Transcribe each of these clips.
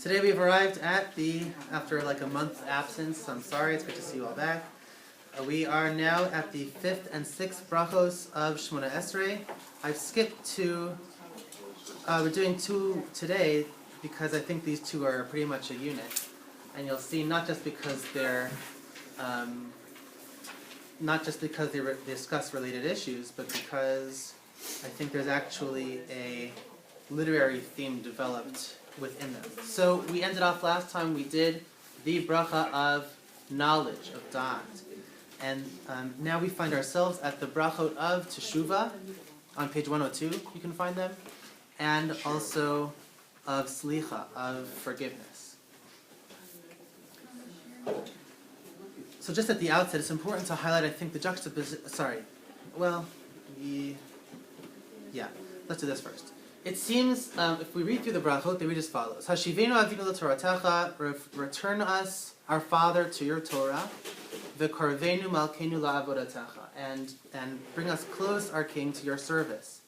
Today we've arrived at after like a month's absence, I'm sorry, it's good to see you all back. We are now at the 5th and 6th brachos of Shemona Esrei. I've skipped two, we're doing two today because I think these two are pretty much a unit. And you'll see not just because they discuss related issues, but because I think there's actually a literary theme developed within them. So we ended off last time, we did the bracha of knowledge, of da'at. And now we find ourselves at the brachot of Teshuva, on page 102, you can find them, and also of slicha, of forgiveness. So just at the outset, it's important to highlight, I think, the juxtaposition, let's do this first. It seems, if we read through the brachot, they read as follows. Hashivenu avinu l'toratecha, return us, our Father, to your Torah, v'karvenu malkeinu la'avodatecha, and bring us close, our King, to your service.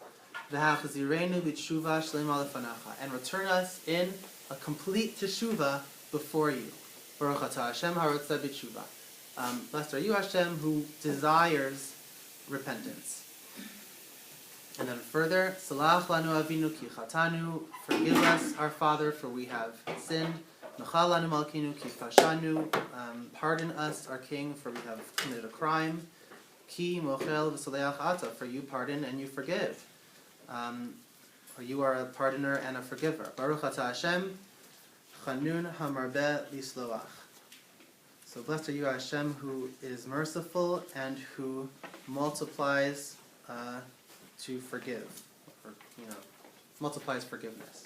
V'hachzirenu b'tshuva shlema lefanacha, and return us in a complete teshuva before you. Baruch atah Hashem harotzeh b'tshuva. Blessed are you, Hashem, who desires repentance. And then further, Salach lanu avinu ki chatanu, forgive us, our Father, for we have sinned. Mechal lanu malkinu ki fashanu, pardon us, our King, for we have committed a crime. Ki mochel v'soleach ata, for you pardon and you forgive. For you are a pardoner and a forgiver. Baruch atah Hashem, chanun hamarbeh lisloach. So blessed are you, Hashem, who is merciful and who multiplies to forgive, or multiplies forgiveness.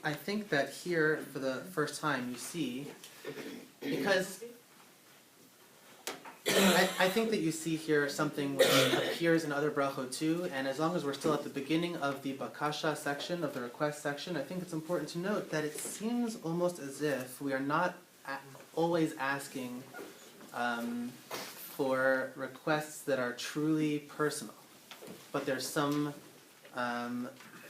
I think that here, for the first time, you see, because I think that you see here something which appears in other brachot too, and as long as we're still at the beginning of the bakasha section, of the request section, I think it's important to note that it seems almost as if we are not always asking for requests that are truly personal, but there's some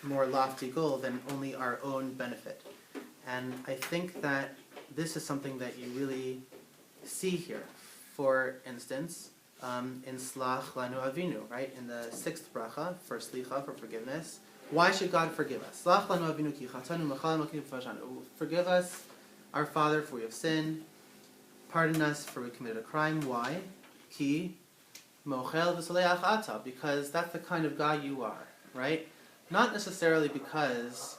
more lofty goal than only our own benefit. And I think that this is something that you really see here. For instance, in Slach Lanu Avinu, right? In the 6th bracha, for Slicha, for forgiveness. Why should God forgive us? Slach Lanu Avinu ki chatanu mechal malkinu fashanu. Forgive us, our Father, for we have sinned. Pardon us, for we committed a crime. Why? Ki mochel v'soleach ata. Because that's the kind of God you are, right? Not necessarily because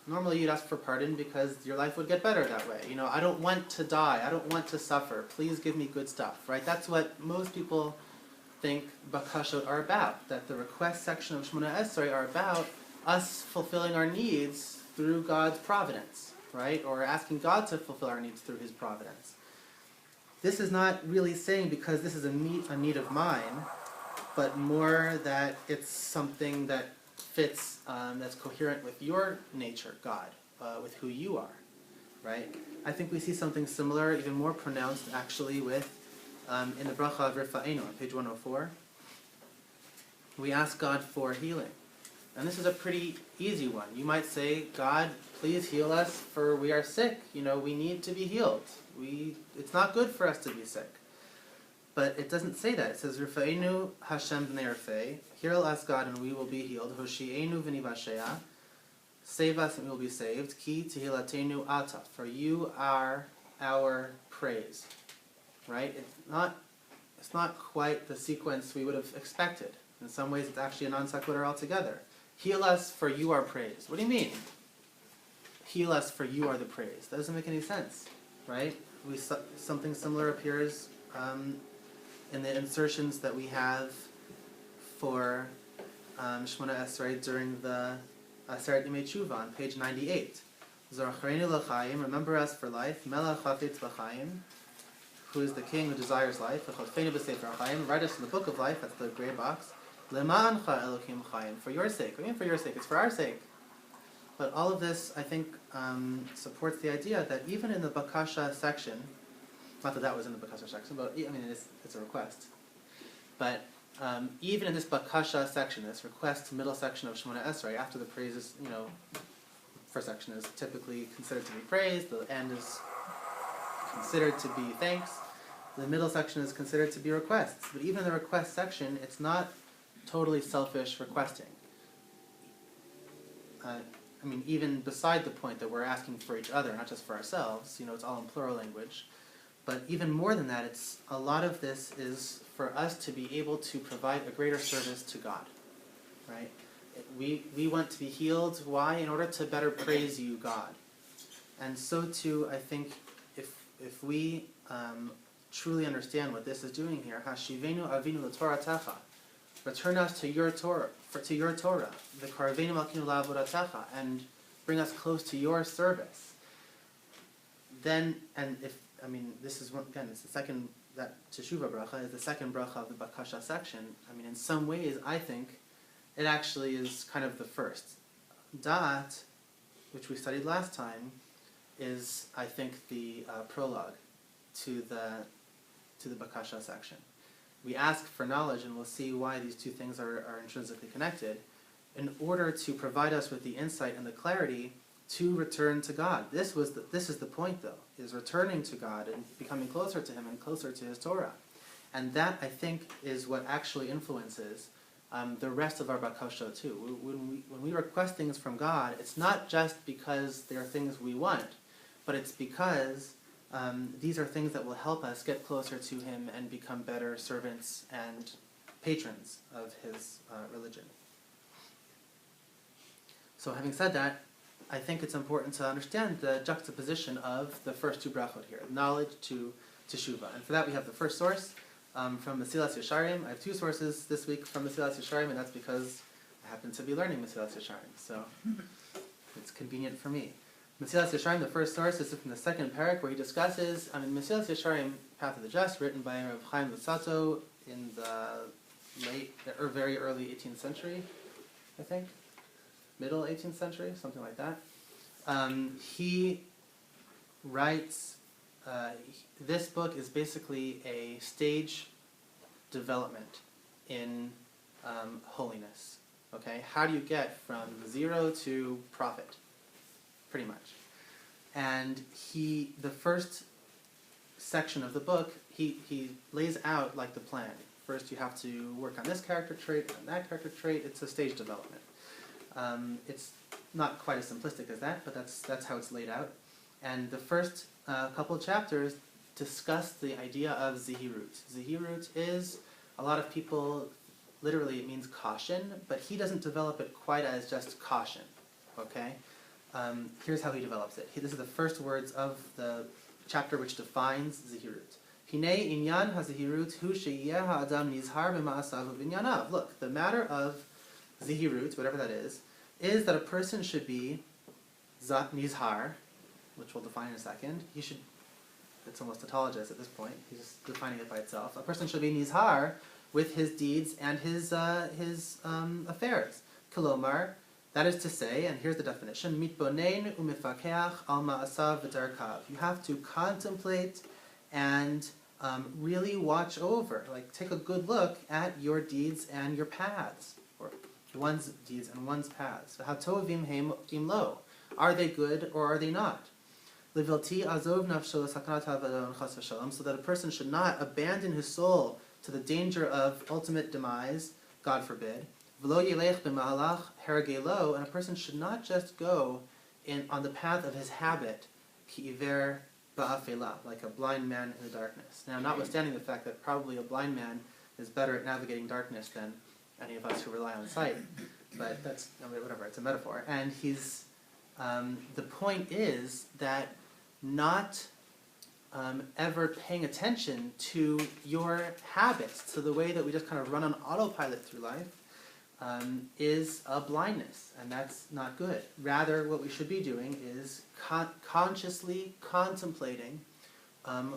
normally you'd ask for pardon because your life would get better that way. I don't want to die. I don't want to suffer. Please give me good stuff, right? That's what most people think bakashot are about, that the request section of Shemona Esrei are about us fulfilling our needs through God's providence, right? Or asking God to fulfill our needs through His providence. This is not really saying because this is a need of mine, but more that it's something that fits, that's coherent with your nature, God, with who you are, right? I think we see something similar, even more pronounced actually, with in the bracha of Rifa'enu on page 104. We ask God for healing. And this is a pretty easy one. You might say, God, please heal us, for we are sick. We need to be healed. It's not good for us to be sick. But it doesn't say that. It says, Rifa'enu Hashem b'nei Rifei. Heal us, God, and we will be healed. Hoshi'enu v'nivashea. Save us, and we will be saved. Ki tehilatenu ata. For you are our praise. Right? It's not quite the sequence we would have expected. In some ways, it's actually a non sequitur altogether. Heal us, for you are praised. What do you mean? Heal us, for you are the praise. That doesn't make any sense, right? Something similar appears in the insertions that we have for Shemona Esrei during the Aseret Yimei Tshuva on page 98. Zoracharenu l'chaim, remember us for life. Melech chafetz l'chaim, who is the king who desires life. V'chafenu b'sefer chaim, write us in the book of life, that's the gray box. Lema'ancha Elokim chaim, for your sake. What do you mean for your sake? It's for our sake. But all of this, I think, supports the idea that even in the Bakasha section, not that that was in the Bakasha section, but I mean, it's a request. But even in this bakasha section, this request middle section of Shemona Esrei, after the praises, first section is typically considered to be praise, the end is considered to be thanks, the middle section is considered to be requests. But even in the request section, it's not totally selfish requesting. Even beside the point that we're asking for each other, not just for ourselves, it's all in plural language. But even more than that, a lot of this is for us to be able to provide a greater service to God, right? We want to be healed. Why? In order to better praise you, God. And so too, I think, if we truly understand what this is doing here, Hashivenu avinu l'Toratecha, return us to your Torah, v'karvenu malkeinu la'avodatecha, and bring us close to your service. Then, this is it's the second, that Teshuva bracha is the second bracha of the Bakasha section. In some ways, I think it actually is kind of the first. Da'at, which we studied last time, is, I think, the prologue to the Bakasha section. We ask for knowledge, and we'll see why these two things are intrinsically connected, in order to provide us with the insight and the clarity to return to God. This is the point, though, is returning to God and becoming closer to Him and closer to His Torah. And that, I think, is what actually influences the rest of our bakasha too. When we request things from God, it's not just because they are things we want, but it's because these are things that will help us get closer to Him and become better servants and patrons of His religion. So having said that, I think it's important to understand the juxtaposition of the first two brachot here, knowledge to Teshuva. And for that we have the first source from Mesilas Yesharim. I have two sources this week from Mesilas Yesharim, and that's because I happen to be learning Mesilas Yesharim, so it's convenient for me. Mesilas Yesharim, the first source, is from the second parak, where he discusses, Mesilas Yesharim, Path of the Just, written by Rav Chaim Luzzatto in the very early 18th century, I think. Middle 18th century, something like that. He writes, this book is basically a stage development in holiness. Okay, how do you get from zero to prophet? Pretty much. And the first section of the book, he lays out like the plan. First you have to work on this character trait, on that character trait. It's a stage development. It's not quite as simplistic as that, but that's how it's laid out. And the first couple of chapters discuss the idea of zihirut. Zihirut is, a lot of people, literally it means caution, but he doesn't develop it quite as just caution, okay? Here's how he develops it. This is the first words of the chapter which defines zihirut. Hinei inyan ha-zihirut hu sheyeh ha'adam nizhar b'ma'asav u'vinyanav. Look, the matter of zihirut, whatever that is that a person should be nizhar, which we'll define in a second. It's almost tautologist at this point. He's just defining it by itself. A person should be nizhar with his deeds and his affairs. Kilomar, that is to say, and here's the definition, mitbonein u'mifakeach al ma'asav v'darkav. You have to contemplate and really watch over, take a good look at your deeds and your paths, or one's deeds and one's paths. Hatovim heim imlo. Are they good or are they not? Levilti azov nafsho sakanat havadon chas v'shalom, so that a person should not abandon his soul to the danger of ultimate demise, God forbid. V'lo yelech b'mahalach heragelo, and a person should not just go on the path of his habit, ki iver ba'afela, like a blind man in the darkness. Now, notwithstanding the fact that probably a blind man is better at navigating darkness than any of us who rely on sight, but that's, whatever, it's a metaphor. And the point is that not ever paying attention to your habits, to the way that we just kind of run on autopilot through life, is a blindness, and that's not good. Rather, what we should be doing is consciously contemplating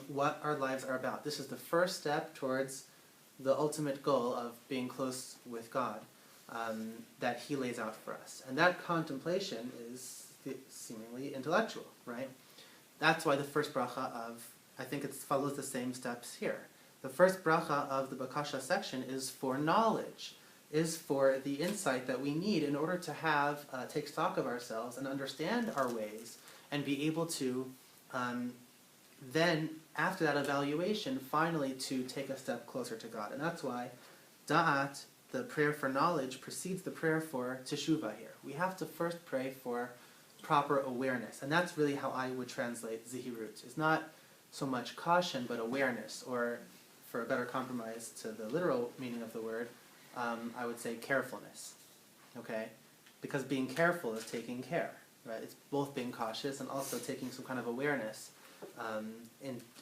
what our lives are about. This is the first step towards the ultimate goal of being close with God that he lays out for us. And that contemplation is seemingly intellectual, right? That's why the first bracha I think it follows the same steps here. The first bracha of the Bakasha section is for knowledge, is for the insight that we need in order to have, take stock of ourselves and understand our ways and be able to then, after that evaluation, finally to take a step closer to God. And that's why Da'at, the prayer for knowledge, precedes the prayer for Teshuva here. We have to first pray for proper awareness. And that's really how I would translate Zihirut. It's not so much caution, but awareness, or for a better compromise to the literal meaning of the word, I would say carefulness. Okay? Because being careful is taking care. Right? It's both being cautious and also taking some kind of awareness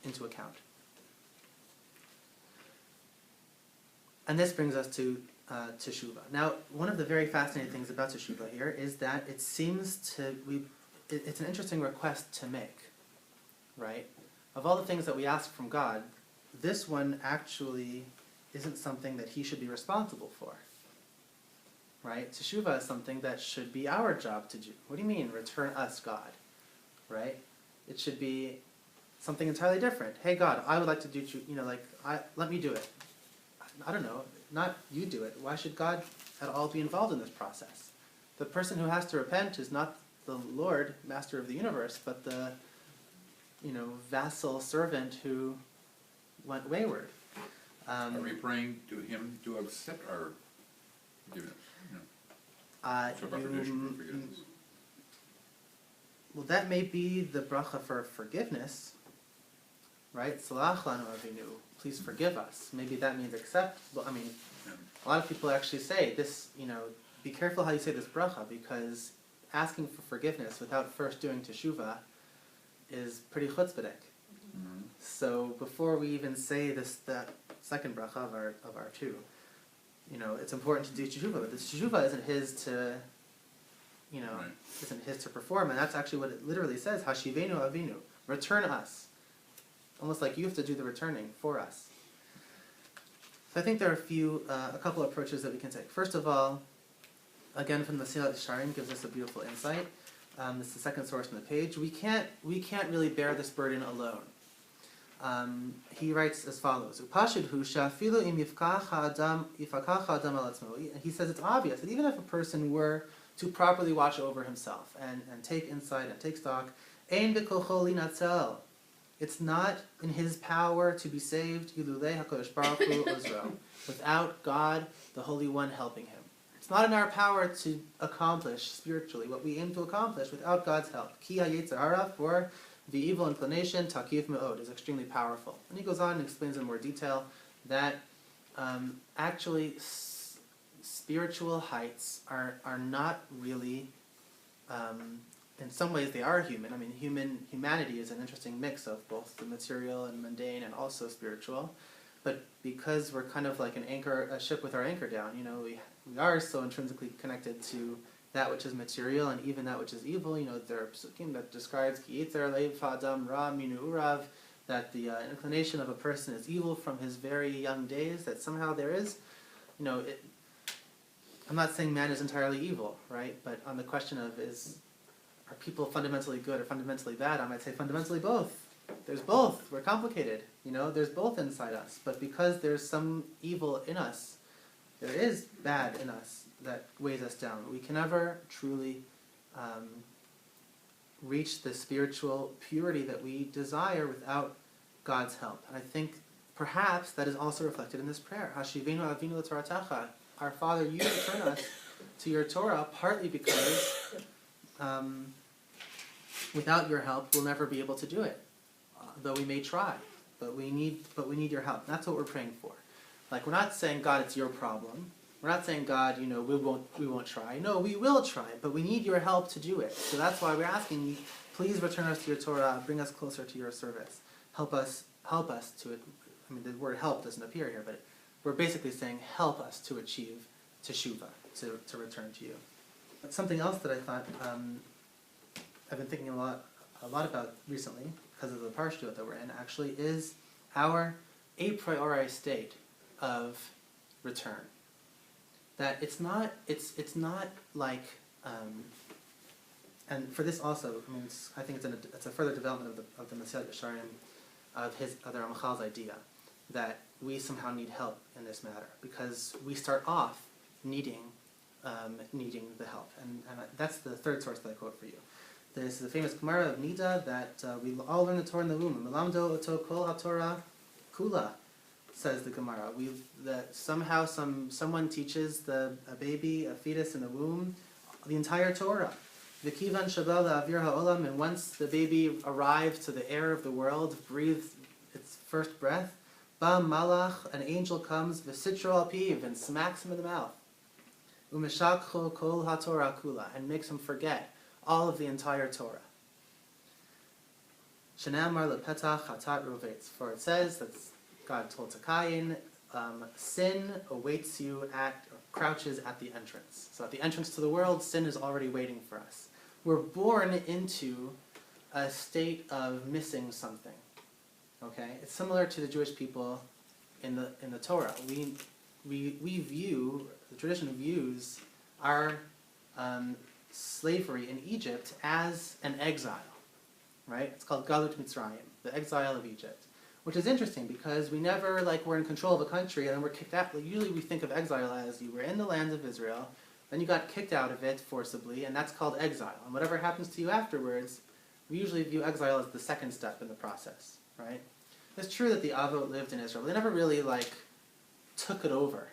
into account. And this brings us to Teshuva. Now, one of the very fascinating things about Teshuva here is that it seems to it's an interesting request to make, right? Of all the things that we ask from God, this one actually isn't something that He should be responsible for, right? Teshuva is something that should be our job to do. What do you mean, return us, God, right? It should be something entirely different. Hey, God, I would like to do, let me do it. I don't know, not you do it. Why should God at all be involved in this process? The person who has to repent is not the Lord, master of the universe, but the, vassal servant who went wayward. Are we praying to Him to accept our forgiveness? Forgiveness. Well, that may be the bracha for forgiveness, right? Salach lanu avinu, please forgive us. Maybe that means accept. Well, a lot of people actually say this, be careful how you say this bracha, because asking for forgiveness without first doing teshuva is pretty chutzpahdik. Mm-hmm. So before we even say that second bracha of our two, it's important to do teshuva. But the teshuva isn't his to, Right. isn't his to perform, and that's actually what it literally says. Hashivenu avinu, return us. Almost like you have to do the returning for us. So I think there are a couple of approaches that we can take. First of all, again from the Mesilat Yesharim gives us a beautiful insight. This is the second source on the page. We can't really bear this burden alone. He writes as follows: Upashidhu shafilu im yifkach adam al atzmo. He says it's obvious that even if a person were to properly watch over himself and take insight and take stock, ein b'kocho linatzel. It's not in his power to be saved, ilulei HaKadosh Baruch Hu Ozro, without God, the Holy One, helping him. It's not in our power to accomplish spiritually what we aim to accomplish without God's help. Ki ha'yetzer hara, for the evil inclination, takif me'od, is extremely powerful. And he goes on and explains in more detail that actually spiritual heights are not really... in some ways they are human. Humanity is an interesting mix of both the material and mundane and also spiritual. But because we're kind of like a ship with our anchor down, we are so intrinsically connected to that which is material and even that which is evil. There are psukim that describes ki yitzer leiv ha'adam ra minu urav, that the inclination of a person is evil from his very young days, that somehow there is, I'm not saying man is entirely evil, right? But on the question of are people fundamentally good or fundamentally bad? I might say fundamentally both. There's both. We're complicated. There's both inside us. But because there's some evil in us, there is bad in us that weighs us down. We can never truly reach the spiritual purity that we desire without God's help. And I think perhaps that is also reflected in this prayer. Hashivenu avinu l'toratacha. Our Father, you return us to your Torah, partly because without your help, we'll never be able to do it. Though we may try, but we need your help. That's what we're praying for. We're not saying, God, it's your problem. We're not saying, God, we won't try. No, we will try, but we need your help to do it. So that's why we're asking you, please return us to your Torah, bring us closer to your service. Help us to it. The word help doesn't appear here, but we're basically saying, help us to achieve teshuva, to return to you. But something else that I thought I've been thinking a lot about recently, because of the parsha that we're in, actually, is our a priori state of return. That it's not like, and for this also, I think it's a further development of the Mesilat Yesharim, of the Ramchal's idea that we somehow need help in this matter because we start off needing the help. And that's the third source that I quote for you. There's the famous Gemara of Nida that we all learn the Torah in the womb. Melamdo oto kol haTorah kula, says the Gemara. That somehow someone teaches a baby, a fetus in the womb, the entire Torah. V'kivan shabel la'avir ha'olam, and once the baby arrived to the air of the world, breathed its first breath, ba malach, an angel comes, v'sitro al piv, and smacks him in the mouth. Umeshakcho kol haTorah kula, and makes him forget all of the entire Torah. Shenamar lepetach hatat rovetz, for it says that God told to Cain, sin awaits you crouches at the entrance. So at the entrance to the world, sin is already waiting for us. We're born into a state of missing something. Okay, it's similar to the Jewish people in the Torah. We view, the tradition views our slavery in Egypt as an exile, right? It's called Galut Mitzrayim, the exile of Egypt, which is interesting because we never were in control of a country and then we're kicked out. Usually we think of exile as you were in the land of Israel, then you got kicked out of it forcibly, and that's called exile. And whatever happens to you afterwards, we usually view exile as the second step in the process, right? It's true that the Avot lived in Israel. They never really took it over,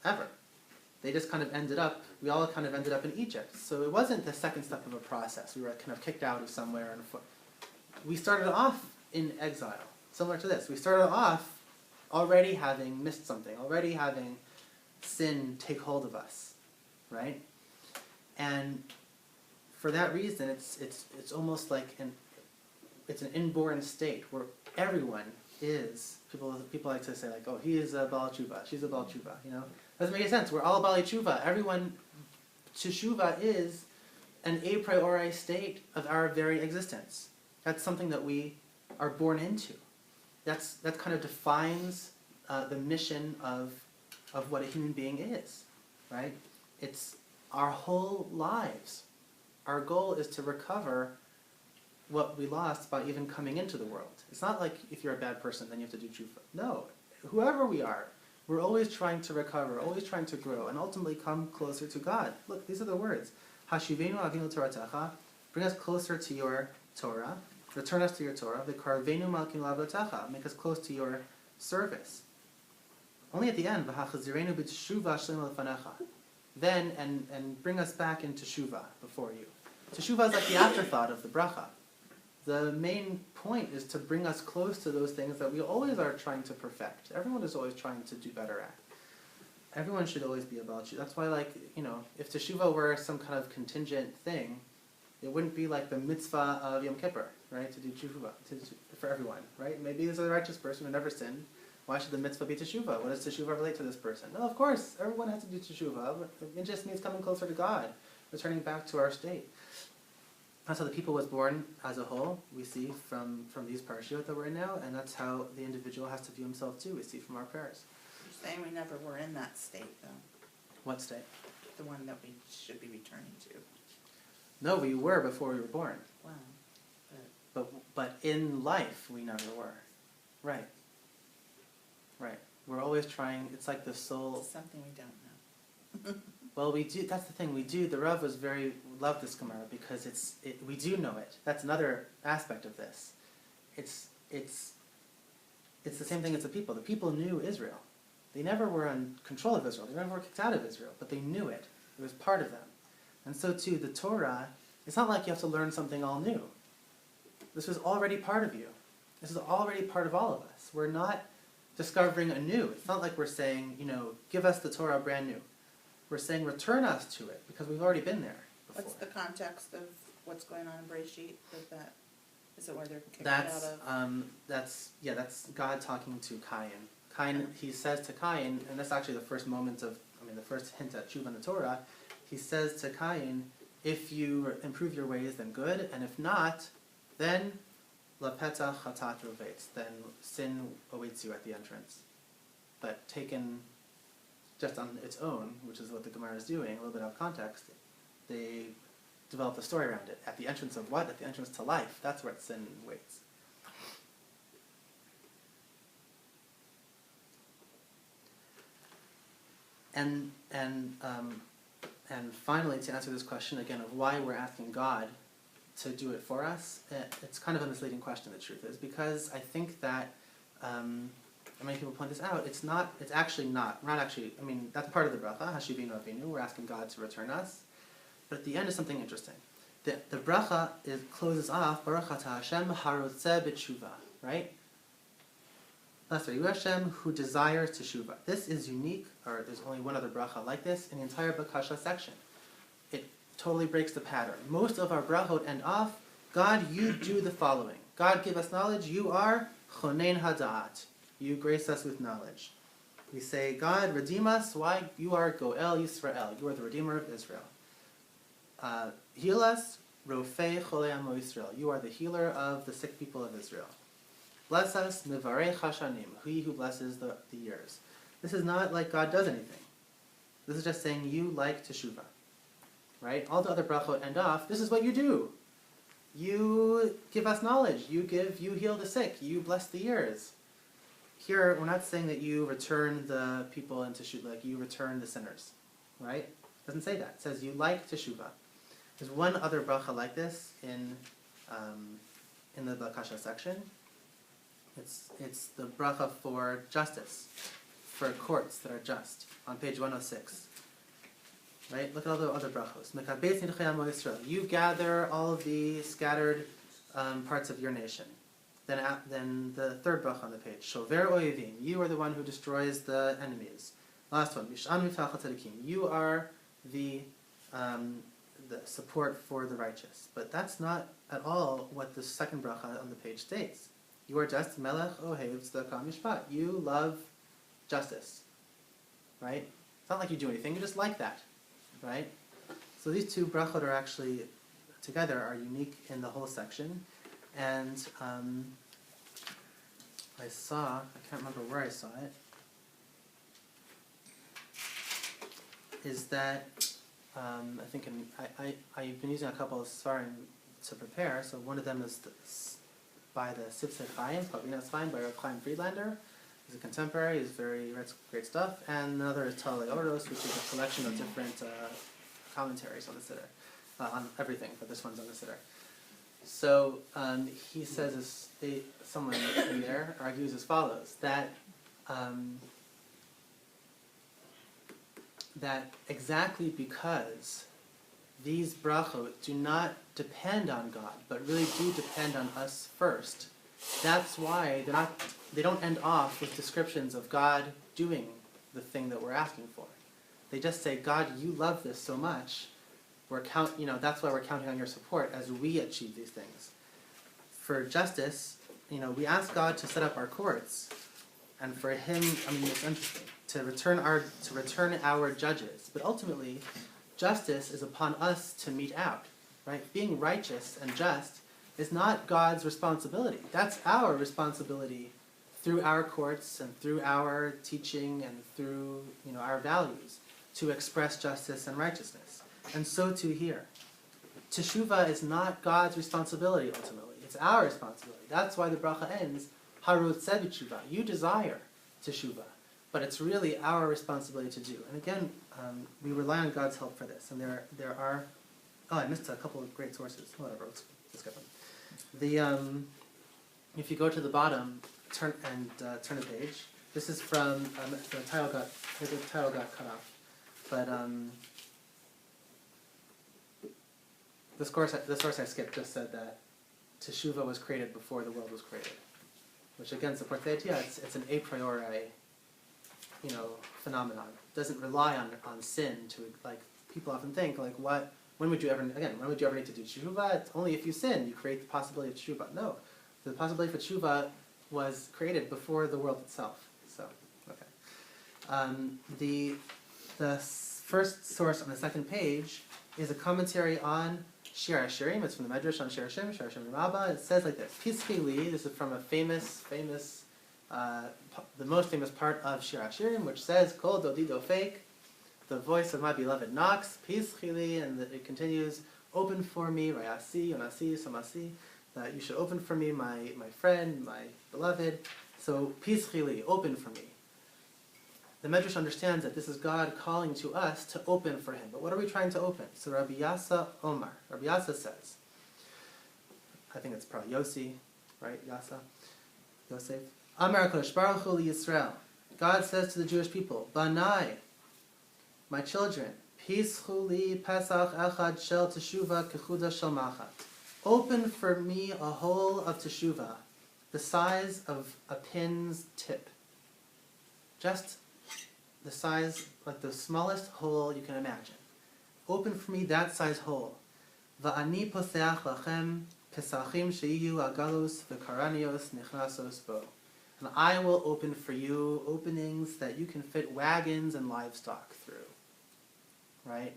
ever. They just we all kind of ended up in Egypt. So it wasn't the second step of a process. We were kind of kicked out of somewhere. We started off in exile, similar to this. We started off already having missed something, already having sin take hold of us, right? And for that reason, it's almost like it's an inborn state where everyone is, people like to say oh, he is a Baal Tshuva, she's a Baal Tshuva, Doesn't make any sense. We're all Baal Tshuva. Everyone, Teshuva is an a priori state of our very existence. That's something that we are born into. That kind of defines the mission of what a human being is, right? It's our whole lives. Our goal is to recover what we lost by even coming into the world. It's not like if you're a bad person, then you have to do tshuva. No, whoever we are, we're always trying to recover, always trying to grow, and ultimately come closer to God. Look, these are the words. Hashivenu avinu Toratecha, bring us closer to your Torah, return us to your Torah, v'karvenu malkin lavotecha, make us close to your service. Only at the end, v'hachazirenu b'teshuva shlema lefanecha, then, and bring us back into teshuva before you. Teshuva is like the afterthought of the bracha. The main point is to bring us close to those things that we always are trying to perfect. Everyone is always trying to do better at. Everyone should always be about you. That's why, if teshuva were some kind of contingent thing, it wouldn't be like the mitzvah of Yom Kippur, right? To do teshuva for everyone, right? Maybe this is a righteous person who never sinned. Why should the mitzvah be teshuva? What does teshuva relate to this person? No, of course, everyone has to do teshuva. It just means coming closer to God, returning back to our state. That's how the people was born as a whole, we see from these parashiyot that we're in now, and that's how the individual has to view himself too, we see from our prayers. You're saying we never were in that state, though? What state? The one that we should be returning to. No, we were before we were born. Wow. But in life, we never were. Right. We're always trying, it's like the soul... It's something we don't know. Well, we do. That's the thing. We do. The Rav loved this Gemara because we do know it. That's another aspect of this. It's the same thing as the people. The people knew Israel. They never were in control of Israel. They never were kicked out of Israel, but they knew it. It was part of them. And so too, the Torah. It's not like you have to learn something all new. This was already part of you. This is already part of all of us. We're not discovering anew. It's not like we're saying, give us the Torah brand new. We're saying return us to it because we've already been there before. What's the context of what's going on in Breshit? Is it where they're kicked out of? That's God talking to Cain. He says to Cain, and that's actually the first first hint at Teshuva in the Torah. He says to Cain, if you improve your ways, then good, and if not, then lapeta chatat rovetz, then sin awaits you at the entrance. But taken just on its own, which is what the Gemara is doing, a little bit out of context, they develop a story around it. At the entrance of what? At the entrance to life. That's where sin waits. And finally, to answer this question again of why we're asking God to do it for us, it's kind of a misleading question, the truth is, because I think that, and many people point this out, it's actually not, we're not actually, I mean, that's part of the bracha, Hashivinu Avinu, we're asking God to return us, but at the end is something interesting. The bracha closes off, Baruch Atah Hashem harotzeh b'tshuva, right? Blessed are you, Hashem, who desires teshuva. This is unique, or there's only one other bracha like this in the entire Bakasha section. It totally breaks the pattern. Most of our brachot end off, God, you do the following. God, give us knowledge. You are chonein hada'at. You grace us with knowledge. We say, God, redeem us. Why? You are Goel Yisrael. You are the Redeemer of Israel. Heal us. Rofei Cholei Amo Yisrael. You are the healer of the sick people of Israel. Bless us. Mivarei Chashanim. He who blesses the years. This is not like God does anything. This is just saying you like Teshuva. Right? All the other brachot end off. This is what you do. You give us knowledge. You heal the sick. You bless the years. Here, we're not saying that you return the people into Teshuva, like you return the sinners. Right? It doesn't say that. It says you like Teshuva. There's one other bracha like this in the Bakasha section. It's the bracha for justice, for courts that are just, on page 106. Right? Look at all the other brachos. Mekabetz nidchei amo Yisrael. You gather all of the scattered parts of your nation. Then the third bracha on the page. Shover oyevim. You are the one who destroys the enemies. Last one. Mish'anu tachat tzadikim. You are the support for the righteous. But that's not at all what the second bracha on the page states. You are just melech ohev tzedakah mishpat. You love justice. Right? It's not like you do anything. You just like that. Right? So these two brachot are actually together are unique in the whole section. And I can't remember where I saw it, is that I think I've been using a couple of svarim to prepare. So one of them is by the Sifsei Chaim, called Rinas Chaim by Rav Chaim Friedlander. He's a contemporary. He's writes great stuff. And another is Talei Oros, which is a collection of different commentaries on the Siddur, on everything, but this one's on the Siddur. So he says, someone in there argues as follows, that exactly because these brachot do not depend on God, but really do depend on us first, that's why they don't end off with descriptions of God doing the thing that we're asking for. They just say, God, you love this so much, that's why we're counting on your support as we achieve these things. For justice, we ask God to set up our courts, and for Him, it's interesting, to return our judges. But ultimately, justice is upon us to mete out, right? Being righteous and just is not God's responsibility. That's our responsibility through our courts and through our teaching and through our values to express justice and righteousness. And so too here. Teshuva is not God's responsibility ultimately. It's our responsibility. That's why the bracha ends, harotzeh b'tshuva. You desire teshuva, but it's really our responsibility to do. And again, we rely on God's help for this. And there are, I missed a couple of great sources. Whatever, let's get them. If you go to the bottom, turn a page. This is from the title got cut off, but the source I skipped just said that Teshuva was created before the world was created, which again supports the idea it's an a priori, phenomenon. It doesn't rely on sin to, like, people often think, like, when would you ever need to do Teshuva? It's only if you sin, you create the possibility of Teshuva. No, the possibility for Teshuva was created before the world itself. So, okay. The first source on the second page is a commentary on Shir HaShirim. It's from the Medrash on Shir HaShirim Rabbah. It says like this: Pischei li. This is from a famous, the most famous part of Shir HaShirim, which says, Kol dodi dofek, the voice of my beloved knocks. Pischei li, and it continues, open for me, Rayasi, Yonasi, Samasi. That you should open for me, my friend, my beloved. So Pischei li, open for me. the Medrash understands that this is God calling to us to open for him. But what are we trying to open? So Rabbi Yasa Omar, Rabbi Yasa says, I think it's probably Yossi, right? Yasa, Yosef. Amar HaKadosh Baruch Hu Yisrael. God says to the Jewish people, Banai, my children, Pischu li Pesach echad shel Teshuva kechuda shel machat. Open for me a hole of Teshuva, the size of a pin's tip. Just the size, like the smallest hole you can imagine. Open for me that size hole. Va'ani poseach lachem pesachim sheyiyu agalus v'karanios nichnasos bo. And I will open for you openings that you can fit wagons and livestock through. Right?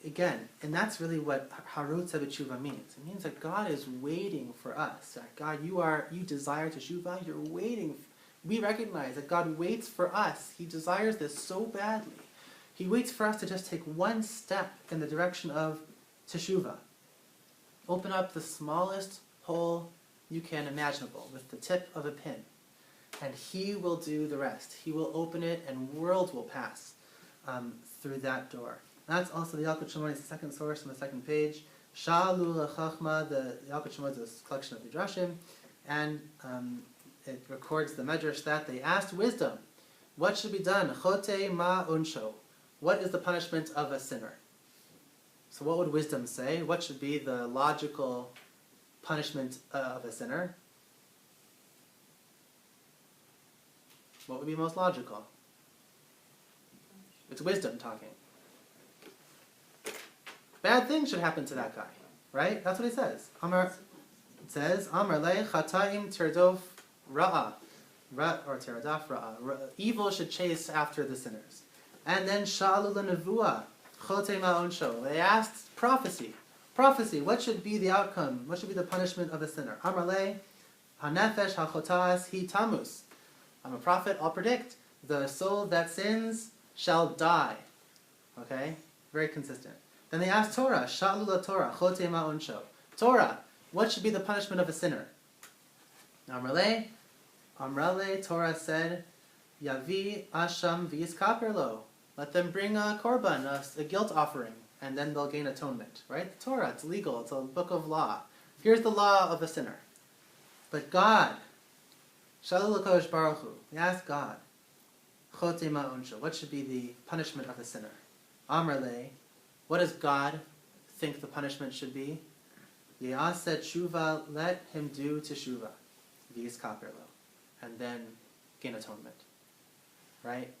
Again, and that's really what Harotza B'Tshuva means. It means that God is waiting for us. That God, you desire Teshuva, you're waiting. We recognize that God waits for us. He desires this so badly. He waits for us to just take one step in the direction of Teshuva. Open up the smallest hole you can imaginable with the tip of a pin. And He will do the rest. He will open it and worlds will pass through that door. That's also the Yalkut Shimon, it's the second source on the second page. Sha'alu l'chachma, the Yalkut Shimon is a collection of midrashim, and it records the medrash that they asked wisdom, what should be done? Chote ma unsho. What is the punishment of a sinner? So what would wisdom say? What should be the logical punishment of a sinner? What would be most logical? It's wisdom talking. Bad things should happen to that guy, right? That's what he says. It says, Amar le chataim tirdof ra'a. Or tiradaf ra'a. Evil should chase after the sinners. And then sha'alu l'nevuah. Chote ma'onsho. They asked prophecy. Prophecy, what should be the outcome? What should be the punishment of a sinner? Amar le hanefesh hachotas hi tamus. I'm a prophet, I'll predict. The soul that sins shall die. Okay? Very consistent. Then they asked Torah, Sha'lu la Torah, Chote ma'onsho. Torah, what should be the punishment of a sinner? Amrale, Torah said, Yavi asham v'yiskaper lo. Let them bring a korban, a guilt offering, and then they'll gain atonement. Right? The Torah, it's legal, it's a book of law. Here's the law of a sinner. But God, Sha'lu l'kodesh baruch hu, we ask God, Chote ma'onsho, what should be the punishment of a sinner? Amrale, what does God think the punishment should be? Ya'aseh tshuva, let him do teshuva, v'yiskaper lo, and then gain atonement. Right?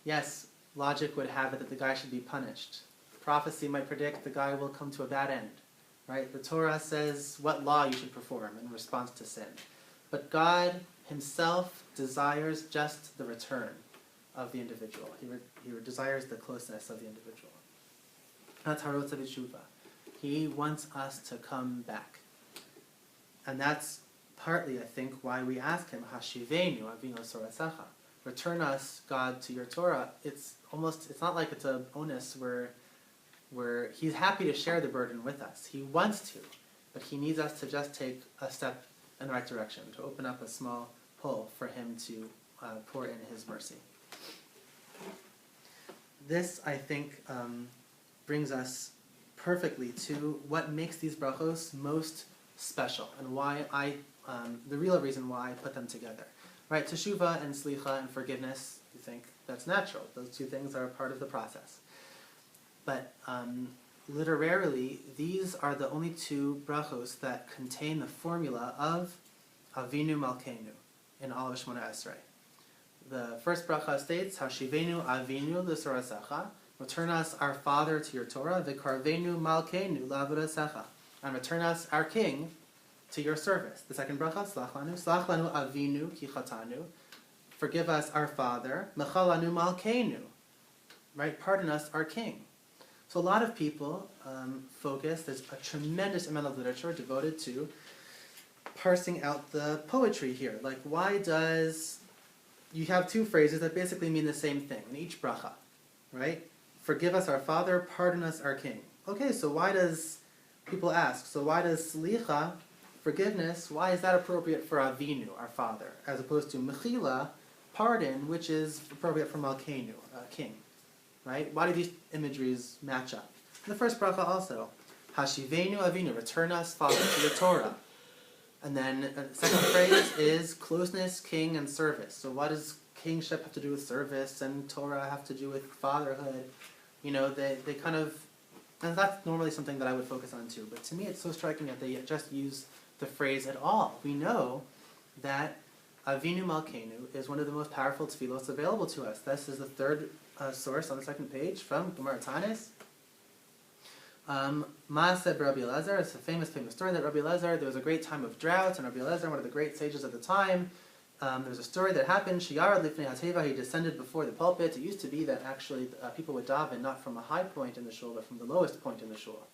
Yes, logic would have it that the guy should be punished. Prophecy might predict the guy will come to a bad end. Right? The Torah says what law you should perform in response to sin. But God Himself desires just the return of the individual. He desires the closeness of the individual. That's Harotza B'Tshuva. He wants us to come back. And that's partly, I think, why we ask Him, Hashivenu avinu sorasecha. Return us, God, to your Torah. It's not like it's an onus where He's happy to share the burden with us. He wants to, but He needs us to just take a step in the right direction, to open up a small hole for Him to pour in His mercy. This, I think, brings us perfectly to what makes these brachos most special, and why the real reason why I put them together. Right, teshuva and slicha and forgiveness, you think that's natural. Those two things are a part of the process. But literarily, these are the only two brachos that contain the formula of Avinu Malkeinu in all of Shemona Esrei. The first bracha states, Hashivenu Avinu l'sorasecha, return us our Father to your Torah, v'karvenu Malkeinu l'avodasecha, and return us our King to your service. The second bracha, Slach lanu Avinu ki chatanu, forgive us our Father, Mechal lanu Malkeinu, right? Pardon us our King. So a lot of people focus, there's a tremendous amount of literature devoted to parsing out the poetry here. Like, why does... You have two phrases that basically mean the same thing in each bracha, right? Forgive us our Father, pardon us our King. Okay, so why does... People ask, so why does slicha, forgiveness, why is that appropriate for Avinu, our Father, as opposed to mechila, pardon, which is appropriate for Malkeinu, king. Right? Why do these imageries match up? The first bracha also, Hashivenu Avinu, return us, Father, to the Torah. And then the second phrase is closeness, king, and service. So what does kingship have to do with service, and Torah have to do with fatherhood? You know, they kind of, and that's normally something that I would focus on too. But to me, it's so striking that they just use the phrase at all. We know that Avinu Malkeinu is one of the most powerful tefillos available to us. This is the third source on the second page from Gemara Tanis. Maaseh Rabbi Elazar, it's a famous story that Rabbi Elazar, there was a great time of drought, and Rabbi Elazar, one of the great sages of the time, there was a story that happened, Shiyarad Lifnei HaTeva, he descended before the pulpit. It used to be that actually people would daven not from a high point in the shul, but from the lowest point in the shul.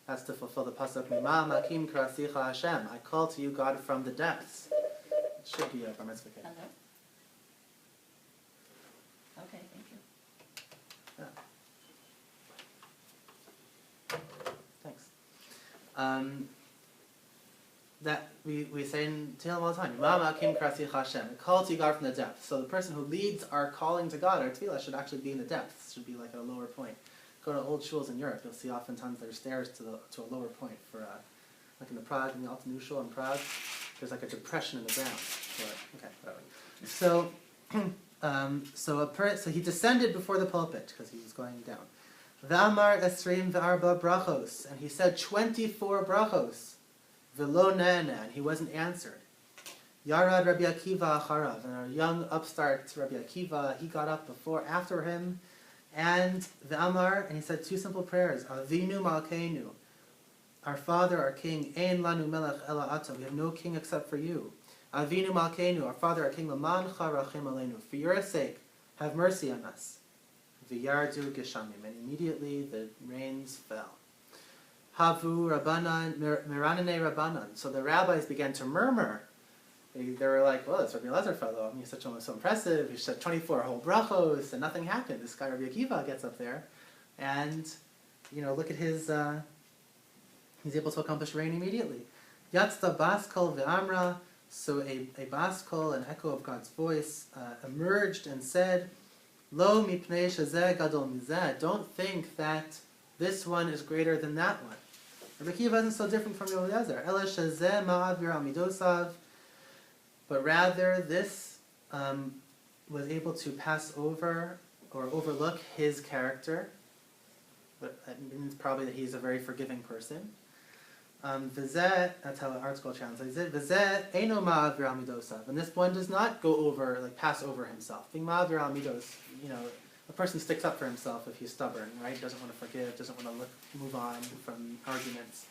That's to fulfill the pasuk, Mima Makim Krasicha Hashem, I call to you, God, from the depths. It should be a bar mitzvah kid. Hello? Okay, thank you. Thanks. That we say in Tehillim all the time. Mama Kim Krasi Hashem. Call to you, God, from the depths. So the person who leads our calling to God, our tefillah, should actually be in the depths. Should be like at a lower point. Go to old shuls in Europe. You'll see oftentimes there's stairs to a lower point for like in the Prague, in the Alta New Shul in Prague. There's like a depression in the ground. Okay, whatever. So he descended before the pulpit because he was going down. V'amar esrim v'arba brachos, and he said 24 brachos. V'lo ne'ena, and he wasn't answered. Yarad Rabbi Akiva acharav, and our young upstart Rabbi Akiva, he got up after him, and v'amar, and he said two simple prayers. Avinu malkeinu, our Father, our King, ein lanu melech ela ata, we have no king except for you. Avinu malkeinu, our Father, our King, laman charachem aleinu, for your sake, have mercy on us. V'yardu geshamim, and immediately the rains fell. Havu rabbanan, miranane rabbanan. So the rabbis began to murmur. They were like, well, this Rabbi Elazar fellow, I mean, he's so impressive, he said 24 whole brachos, and nothing happened. This guy Rabbi Akiva gets up there, and, you know, look at his, he's able to accomplish rain immediately. Yatzta baskol ve'amra, so a baskol, an echo of God's voice, emerged and said, Lo mipnei shezeh gadol mizeh, don't think that this one is greater than that one. Rabbi Akiva isn't so different from Rabbi Elazar. Ela shezeh ma'avir al midosav, but rather this was able to pass over or overlook his character. But it means probably that he's a very forgiving person. V'zeh, that's how the article translates it. V'zeh eino ma'avir al midosav, and this one does not go over, like pass over himself. Being ma'avir al midos, you know, a person sticks up for himself if he's stubborn, right? Doesn't want to forgive, doesn't want to move on from arguments.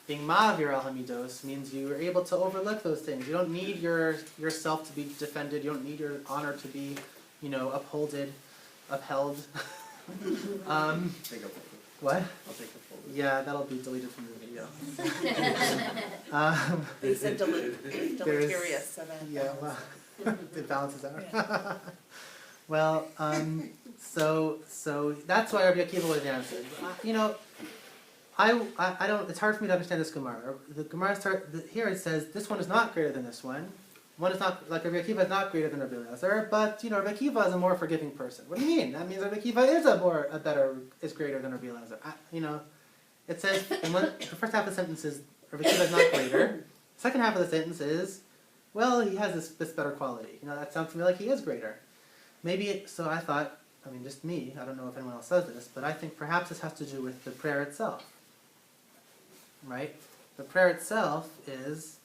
Being ma'avir al hamidos means you are able to overlook those things. You don't need yourself to be defended. You don't need your honor to be, you know, upheld. Take a photo. What? I'll take a photo. Yeah, that'll be deleted from the video. They said deleterious, so then. Yeah, well, it balances out. Yeah. Well, so that's why Rabbi Akiva was answered. You know, I don't. It's hard for me to understand this Gemara. The Gemara here it says this one is not greater than this one. One is not like Rabbi Akiva is not greater than Rabbi Elazar, but you know Rabbi Akiva is a more forgiving person. What do you mean? That means Rabbi Akiva is greater than Rabbi Elazar. You know, it says the first half of the sentence is Rabbi Akiva is not greater. The second half of the sentence is, well, he has this better quality. You know, that sounds to me like he is greater. Maybe so. I thought. I mean, just me. I don't know if anyone else says this, but I think perhaps this has to do with the prayer itself. Right? The prayer itself is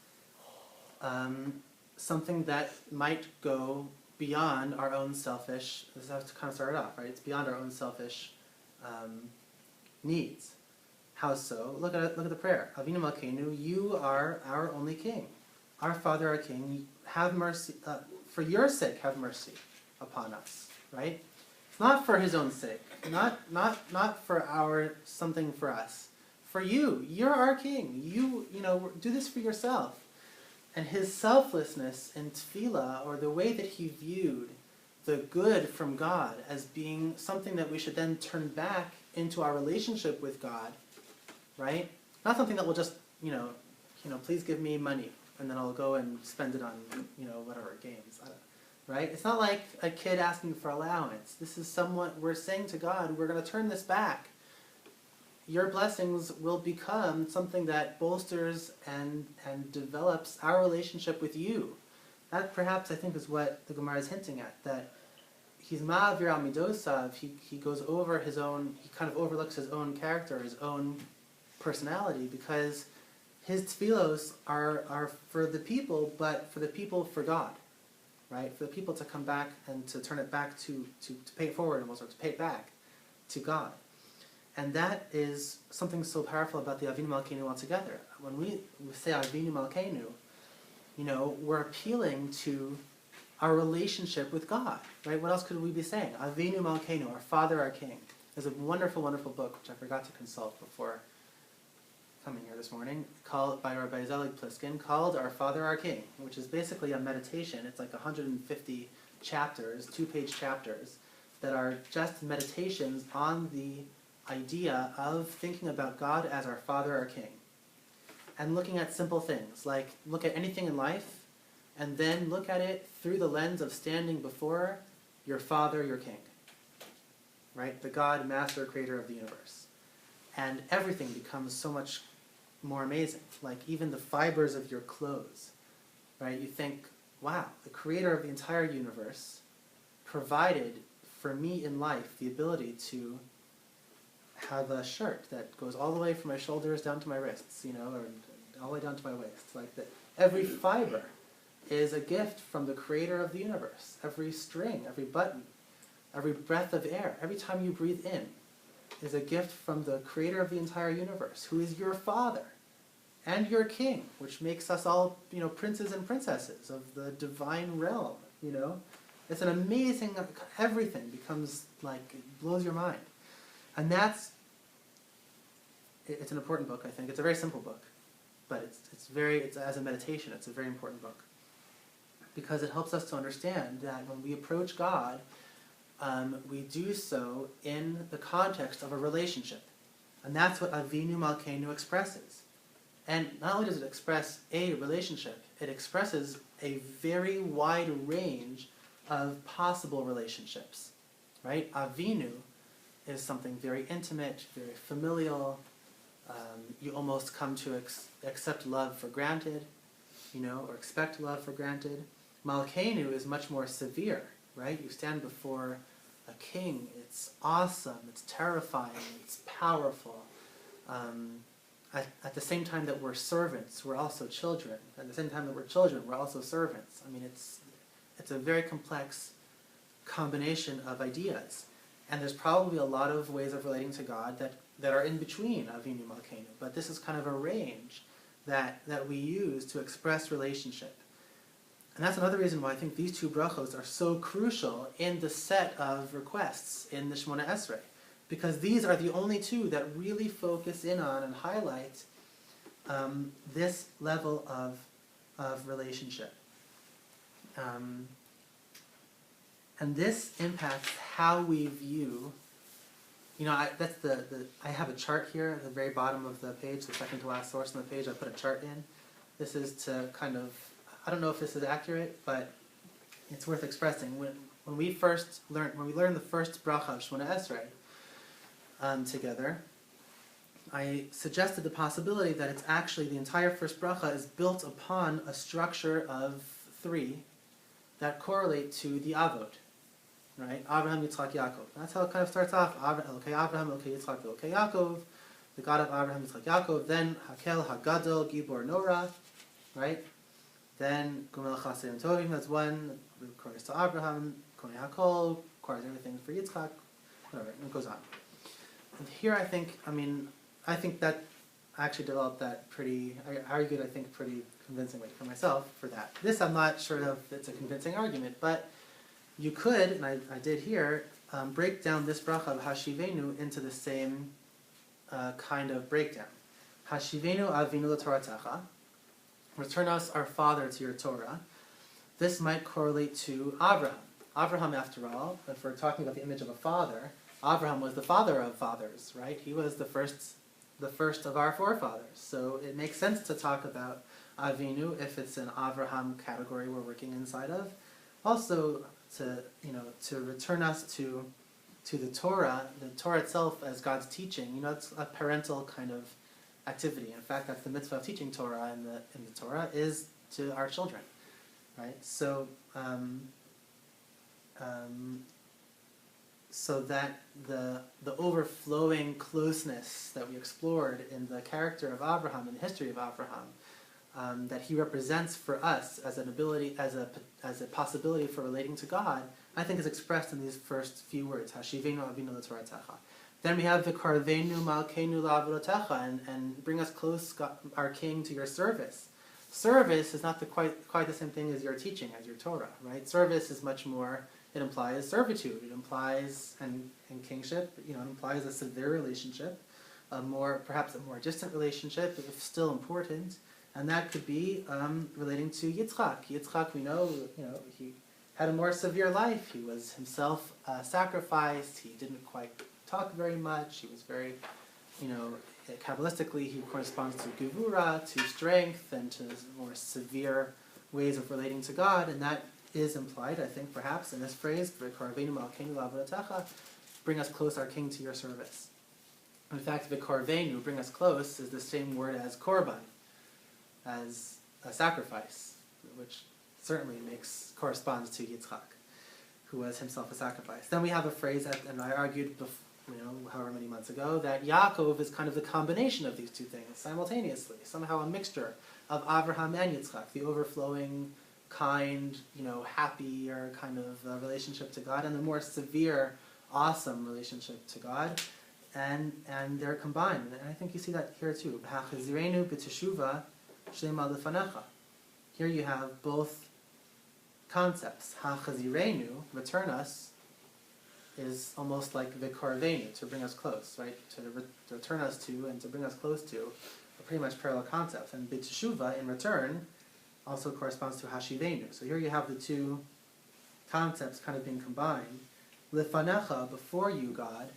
something that might go beyond our own selfish. This is how to kind of start it off, right? It's beyond our own selfish needs. How so? Look at the prayer. Avinu Malkeinu, you are our only King. Our Father, our King, have mercy. For your sake, have mercy upon us. Right? It's not for His own sake. Not for something for us. For you. You're our King. You know, do this for yourself. And his selflessness in tefillah, or the way that he viewed the good from God as being something that we should then turn back into our relationship with God, right? Not something that will just, please give me money, and then I'll go and spend it on, whatever, games. right? It's not like a kid asking for allowance. This is someone, we're saying to God, we're going to turn this back. Your blessings will become something that bolsters and develops our relationship with you. That perhaps I think is what the Gemara is hinting at, that he's ma'avir al midosav, he goes over his own, he kind of overlooks his own character, his own personality, because his tefillos are for the people, but for the people for God, right? For the people to come back and to turn it back to pay it forward, almost, or to pay it back to God. And that is something so powerful about the Avinu Malkeinu altogether. When we say Avinu Malkeinu, you know, we're appealing to our relationship with God, right? What else could we be saying? Avinu Malkeinu, our Father, our King. There's a wonderful, wonderful book, which I forgot to consult before coming here this morning, called by Rabbi Zelig Pliskin, called Our Father, Our King, which is basically a meditation. It's like 150 chapters, 2-page chapters, that are just meditations on the idea of thinking about God as our Father, our King. And looking at simple things, like look at anything in life, and then look at it through the lens of standing before your Father, your King. Right? The God, Master, Creator of the universe. And everything becomes so much more amazing. Like even the fibers of your clothes. Right? You think, wow, the Creator of the entire universe provided for me in life the ability to have a shirt that goes all the way from my shoulders down to my wrists, you know, or all the way down to my waist. Like that, every fiber is a gift from the Creator of the universe. Every string, every button, every breath of air, every time you breathe in, is a gift from the Creator of the entire universe, who is your Father and your King, which makes us all, you know, princes and princesses of the divine realm. You know, it's an amazing. Everything becomes like, it blows your mind. And it's an important book, I think. It's a very simple book, but it's as a meditation, it's a very important book. Because it helps us to understand that when we approach God, we do so in the context of a relationship. And that's what Avinu Malkeinu expresses. And not only does it express a relationship, it expresses a very wide range of possible relationships. Right? Avinu is something very intimate, very familial. You almost come to accept love for granted, you know, or expect love for granted. Malkeinu is much more severe, right? You stand before a king. It's awesome. It's terrifying. It's powerful. At the same time that we're servants, we're also children. At the same time that we're children, we're also servants. I mean, it's a very complex combination of ideas. And there's probably a lot of ways of relating to God that are in between Avinu Malkeinu. But this is kind of a range that we use to express relationship. And that's another reason why I think these two brachos are so crucial in the set of requests in the Shemona Esrei. Because these are the only two that really focus in on and highlight this level of relationship. And this impacts how we view, you know, I have a chart here at the very bottom of the page, the second to last source on the page, I put a chart in. This is to kind of, I don't know if this is accurate, but it's worth expressing. When we learned the first bracha of Shemona Esrei together, I suggested the possibility that it's actually the entire first bracha is built upon a structure of 3 that correlate to the Avot. Right? Abraham, Yitzchak, Yaakov. That's how it kind of starts off. Elokei Abraham, Elokei Yitzchak, Elokei Yaakov. The God of Abraham, Yitzchak, Yaakov. Then Hakel, Hagadol, Gibor, Nora. Right? Then Gomel Chasedim Tovim. That's one. Requires to Abraham. Konei Hakol. Requires everything for Yitzchak. Whatever. And it goes on. And here I think that I actually developed that pretty convincingly for myself for that. This I'm not sure if it's a convincing argument, but you could, and I did here, break down this bracha of Hashivenu into the same kind of breakdown. Hashivenu avinu l'Toratacha, return us our Father to your Torah. This might correlate to Abraham. Abraham, after all, if we're talking about the image of a father, Abraham was the father of fathers, right? He was the first of our forefathers. So it makes sense to talk about Avinu if it's an Abraham category we're working inside of. also to return us to the Torah itself as God's teaching. It's a parental kind of activity. In fact, that's the mitzvah of teaching Torah in the Torah, is to our children, right? So that the overflowing closeness that we explored in the character of Abraham and the history of Abraham, that he represents for us as an ability, as a possibility for relating to God, I think is expressed in these first few words, Hashivenu Avinu L'Toratecha. Then we have V'karvenu Malkeinu La'avodotecha, and bring us close, God, our King, to your service. Service is not quite the same thing as your teaching, as your Torah, right? Service is much more, it implies servitude, it implies, and kingship, it implies a severe relationship, perhaps a more distant relationship, if still important, and that could be relating to Yitzchak. Yitzchak, we know, he had a more severe life. He was himself sacrificed. He didn't quite talk very much. He was very, Kabbalistically, he corresponds to Gevura, to strength, and to more severe ways of relating to God, and that is implied, I think, perhaps, in this phrase, V'karvenu malkeinu la'avodotecha, bring us close, our King, to your service. In fact, V'karvenu, bring us close, is the same word as korban, as a sacrifice, which certainly corresponds to Yitzchak, who was himself a sacrifice. Then we have a phrase, and I argued however many months ago, that Yaakov is kind of the combination of these two things simultaneously, somehow a mixture of Abraham and Yitzchak, the overflowing, kind, happier kind of relationship to God, and the more severe, awesome relationship to God, and they're combined. And I think you see that here too. Ha'chazirenu b'teshuva shlema lefanecha. Here you have both concepts. Ha'chazirenu, return us, is almost like v'karvenu, to bring us close, right? To return us to and to bring us close to are pretty much parallel concepts. And b'teshuva, in return, also corresponds to hashivenu. So here you have the two concepts kind of being combined. Lefanecha, before you, God,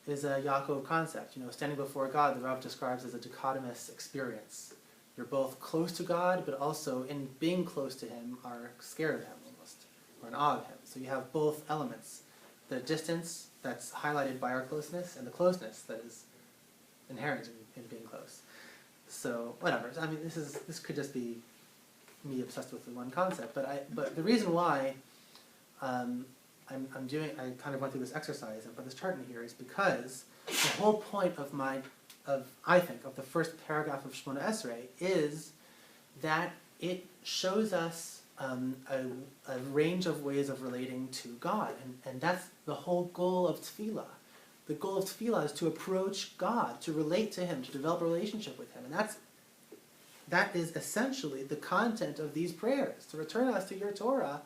is a Yaakov concept. Standing before God, the Rav describes as a dichotomous experience. You're both close to God, but also in being close to Him are scared of Him almost, or in awe of Him. So you have both elements. The distance that's highlighted by our closeness, and the closeness that is inherent in being close. So, whatever. I mean, this could just be me obsessed with the one concept, but the reason why I kind of went through this exercise and put this chart in here is because the whole point of I think, of the first paragraph of Shemona Esrei is that it shows us a range of ways of relating to God, and that's the whole goal of tefillah. The goal of tefillah is to approach God, to relate to Him, to develop a relationship with Him, and that is essentially the content of these prayers. To return us to your Torah,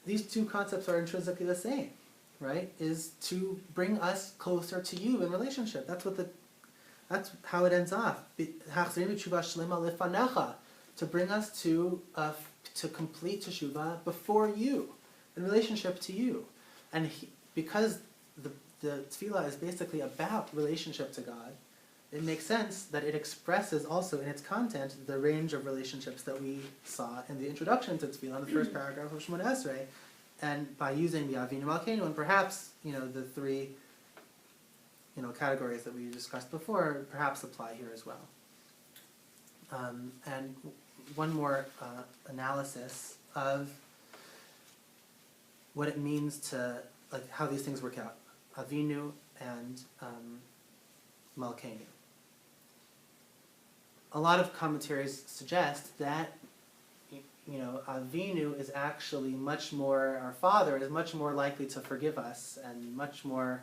these two concepts are intrinsically the same, right? Is to bring us closer to you in relationship. That's how it ends off. To bring us to complete teshuvah before you, in relationship to you. And because the tefillah is basically about relationship to God, it makes sense that it expresses also in its content the range of relationships that we saw in the introduction to tefillah in the first paragraph of Shemona Esrei, and by using the Avinu Malkeinu, and perhaps the three categories that we discussed before, perhaps apply here as well. And one more analysis of what it means to, how these things work out. Avinu and Malkeinu. A lot of commentaries suggest that Avinu is actually much more, our Father is much more likely to forgive us and much more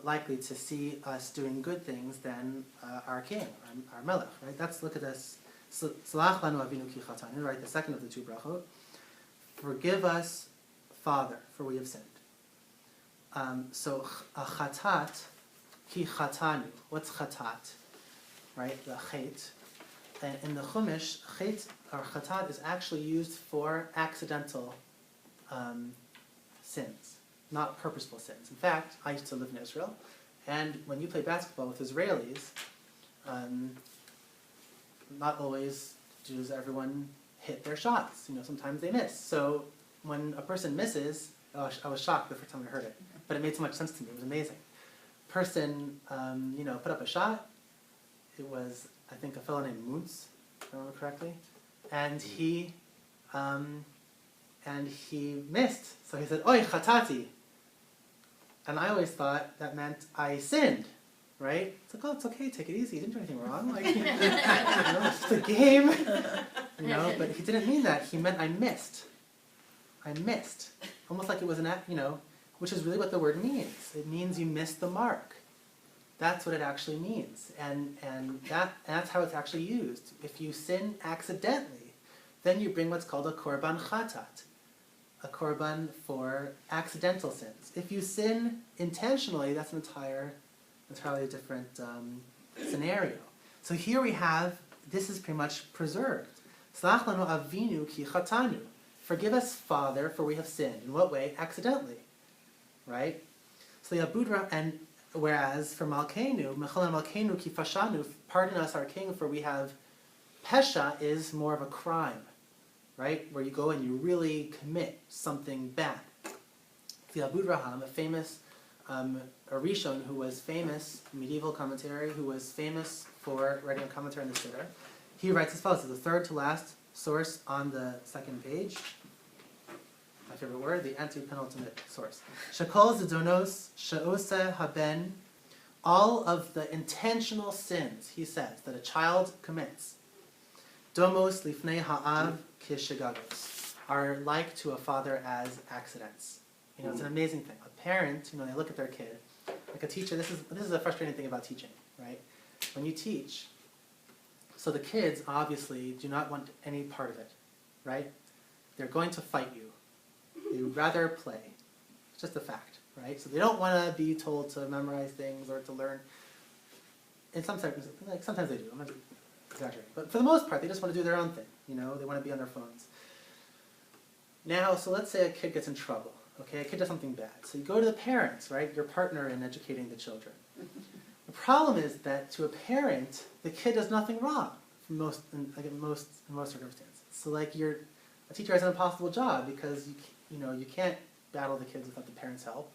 likely to see us doing good things than our King, our Melech, right? Look at this. Salach lanu Avinu ki chatanu, right? The second of the two brachot. Forgive us, Father, for we have sinned. So a chatat, ki chatanu. What's chatat? Right? The chet. And in the Chumash, chet or chatat is actually used for accidental sins, not purposeful sins. In fact, I used to live in Israel, and when you play basketball with Israelis, not always does everyone hit their shots. Sometimes they miss. So when a person misses, I was shocked the first time I heard it, but it made so much sense to me. It was amazing. Person, put up a shot. It was, I think, a fellow named Muntz, if I remember correctly, and he missed. So he said, "Oi, chatati," and I always thought that meant I sinned, right? It's like, oh, it's okay, take it easy. You didn't do anything wrong. Like, it's just a game, But he didn't mean that. He meant I missed. I missed, almost like it was an act, which is really what the word means. It means you missed the mark. That's what it actually means, and that's how it's actually used. If you sin accidentally, then you bring what's called a korban chatat, a korban for accidental sins. If you sin intentionally, that's an entirely different scenario. So here we have, this is pretty much preserved. Slach lanu avinu ki chatanu. Forgive us, Father, for we have sinned. In what way? Accidentally, right? So Yabudra, and whereas for Malkeinu, Mechalan Malkeinu ki fashanu, pardon us, our King, for we have, Pesha is more of a crime, right? Where you go and you really commit something bad. The Abu Raham, a famous a Rishon who was famous, medieval commentary, who was famous for writing a commentary on the Siddur, he writes as follows. It's the third to last source on the second page. My favorite word, the anti-penultimate source. Shekol zidonos she'ose haben, all of the intentional sins, he says, that a child commits, domos lifnei ha'av kishegagos, are like to a father as accidents. It's an amazing thing. A parent, they look at their kid, like a teacher. This is a frustrating thing about teaching, right? When you teach, so the kids obviously do not want any part of it, right? They're going to fight you. They would rather play. It's just a fact, right? So they don't want to be told to memorize things or to learn. And sometimes they do. I'm not exaggerating, but for the most part, they just want to do their own thing. They want to be on their phones. Now, so let's say a kid gets in trouble. Okay, a kid does something bad. So you go to the parents, right? Your partner in educating the children. The problem is that to a parent, the kid does nothing wrong in most circumstances. So a teacher has an impossible job because you can't battle the kids without the parents' help.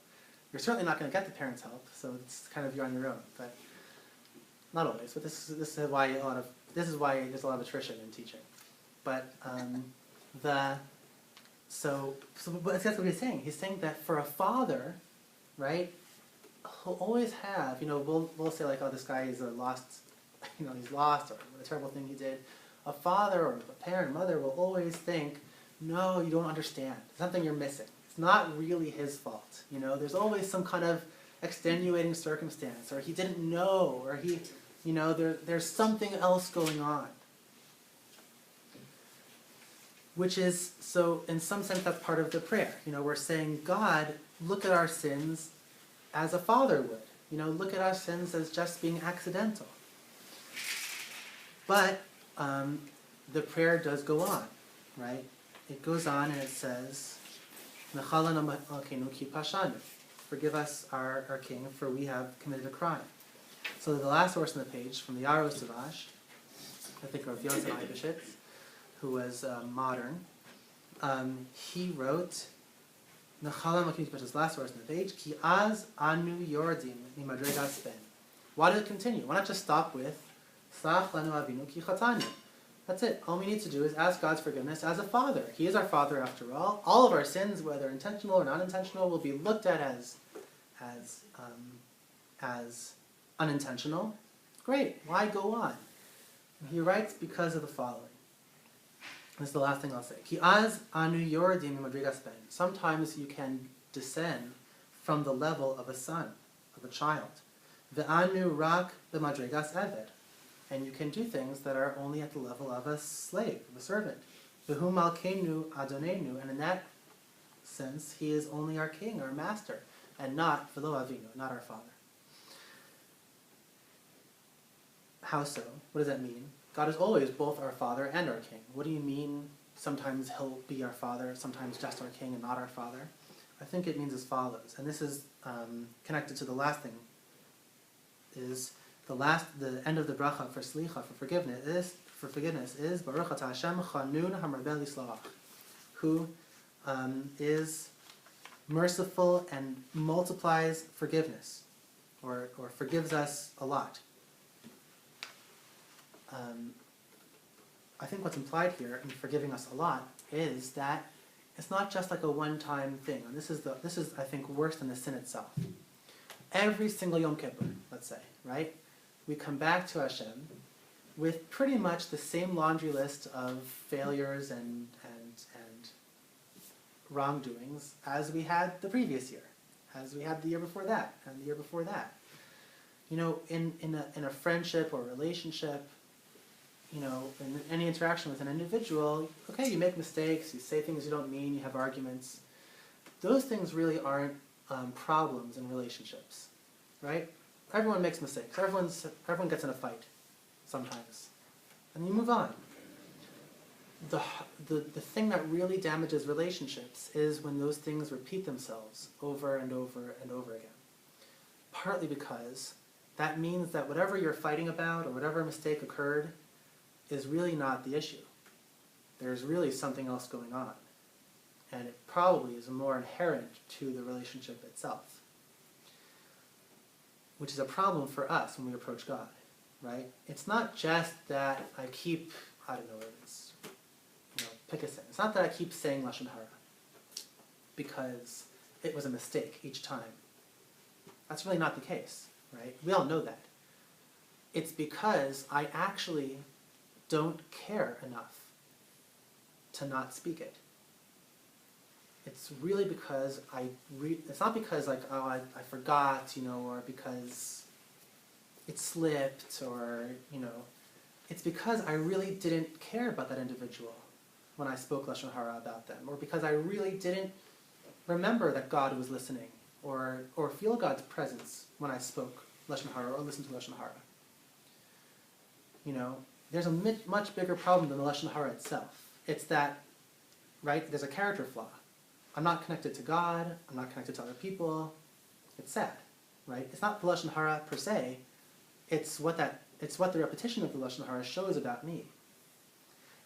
You're certainly not going to get the parents' help, so it's kind of you're on your own. But not always. But this is why there's a lot of attrition in teaching. But So that's what he's saying. He's saying that for a father, right, he'll always have, we'll say like, oh, this guy is lost, he's lost, or what a terrible thing he did. A father or a parent, mother will always think, no, you don't understand. There's something you're missing. It's not really his fault. There's always some kind of extenuating circumstance, or he didn't know, or there's something else going on. Which is, so in some sense that's part of the prayer. We're saying, God, look at our sins as a father would. Look at our sins as just being accidental. But the prayer does go on, right? It goes on and it says, forgive us, our King, for we have committed a crime. So the last source on the page, from the Aro Savash, I think of Yosef Eibishitz, who was modern, he wrote, his last verse on the page, Ki az anu yordim mimadregas ben. Why did it continue? Why not just stop with, Slach lanu avinu ki chatanu? That's it. All we need to do is ask God's forgiveness as a father. He is our father after all. All of our sins, whether intentional or non-intentional, will be looked at as unintentional. Great. Why go on? And he writes because of the following. This is the last thing I'll say. Ki az anu yordim madrigas ben. Sometimes you can descend from the level of a son, of a child. Ve'anu rak b'madrigas eved. And you can do things that are only at the level of a slave, of a servant. Ve'hu malkeinu adonenu. And in that sense, he is only our king, our master, and not v'lo avinu, not our father. How so? What does that mean? God is always both our father and our king. What do you mean sometimes he'll be our father, sometimes just our king and not our father? I think it means as follows, and this is connected to the last thing, is the end of the bracha for slicha, for forgiveness is Baruch Atah Hashem Chanun HaMarbe Lislach, who is merciful and multiplies forgiveness, or forgives us a lot. I think what's implied here in forgiving us a lot is that it's not just like a one-time thing. And this is I think worse than the sin itself. Every single Yom Kippur, let's say, right? We come back to Hashem with pretty much the same laundry list of failures and wrongdoings as we had the previous year, as we had the year before that, and the year before that. You know, in a friendship or relationship, you know, in any interaction with an individual, okay, you make mistakes, you say things you don't mean, you have arguments. Those things really aren't problems in relationships, right? Everyone makes mistakes. Everyone gets in a fight sometimes, and you move on. The thing that really damages relationships is when those things repeat themselves over and over and over again. Partly because that means that whatever you're fighting about or whatever mistake occurred is really not the issue. There's really something else going on. And it probably is more inherent to the relationship itself, which is a problem for us when we approach God, right? It's not just that I keep, I don't know what it is, you know, pick a sin. It's not that I keep saying Lashon Hara because it was a mistake each time. That's really not the case, right? We all know that. It's because I actually don't care enough to not speak it. It's really because it's not because like, oh, I forgot, you know, or because it slipped, or, you know, it's because I really didn't care about that individual when I spoke Lashon Hara about them, or because I really didn't remember that God was listening, or feel God's presence when I spoke Lashon Hara or listened to Lashon Hara. You know, there's a much bigger problem than the Lashon Hara itself. It's that, right, there's a character flaw. I'm not connected to God, I'm not connected to other people. It's sad, right? It's not the Lashon Hara per se, it's what the repetition of the Lashon Hara shows about me.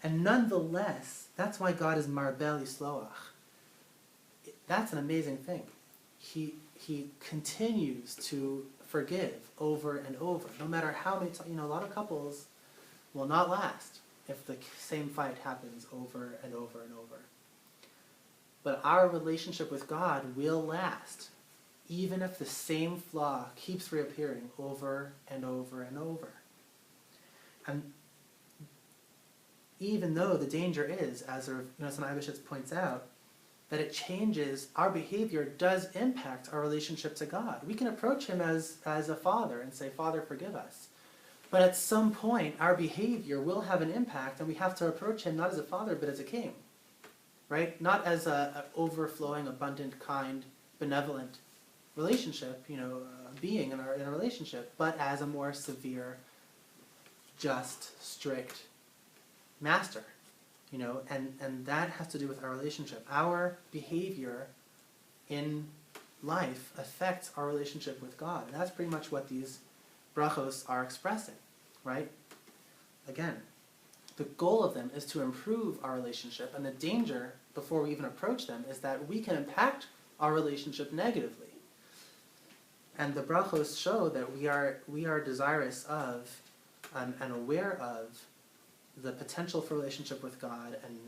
And nonetheless, that's why God is Marbel Yisloach. That's an amazing thing. He continues to forgive over and over, no matter how many times. You know, a lot of couples will not last if the same fight happens over and over and over. But our relationship with God will last, even if the same flaw keeps reappearing over and over and over. And even though the danger is, as Yonasan Eibishitz points out, that it changes, our behavior does impact our relationship to God. We can approach Him as a father and say, Father, forgive us. But at some point, our behavior will have an impact, and we have to approach Him not as a father, but as a king. Right? Not as an overflowing, abundant, kind, benevolent relationship, you know, being in a relationship, but as a more severe, just, strict master. You know, and that has to do with our relationship. Our behavior in life affects our relationship with God. And that's pretty much what these brachos are expressing, right? Again, the goal of them is to improve our relationship, and the danger before we even approach them is that we can impact our relationship negatively. And the brachos show that we are desirous of and aware of the potential for relationship with God, and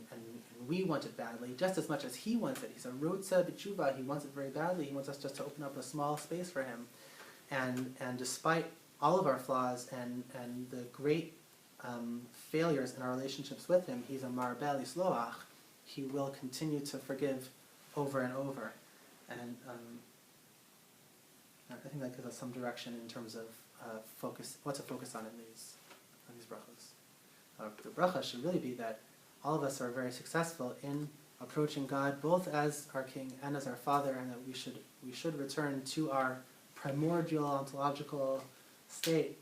we want it badly, just as much as He wants it. He's a rotza b'tshuva, He wants it very badly. He wants us just to open up a small space for Him. And despite all of our flaws and the great failures in our relationships with Him, He's a marbel yisloach. He will continue to forgive over and over. And I think that gives us some direction in terms of focus, what to focus on in these brachos. The bracha should really be that all of us are very successful in approaching God, both as our King and as our Father, and that we should return to our primordial ontological state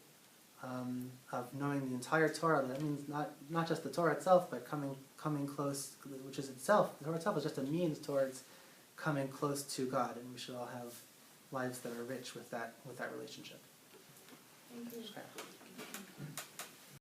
of knowing the entire Torah. That means not just the Torah itself, but coming close, which is itself, the Torah itself is just a means towards coming close to God, and we should all have lives that are rich with that relationship. Thank you.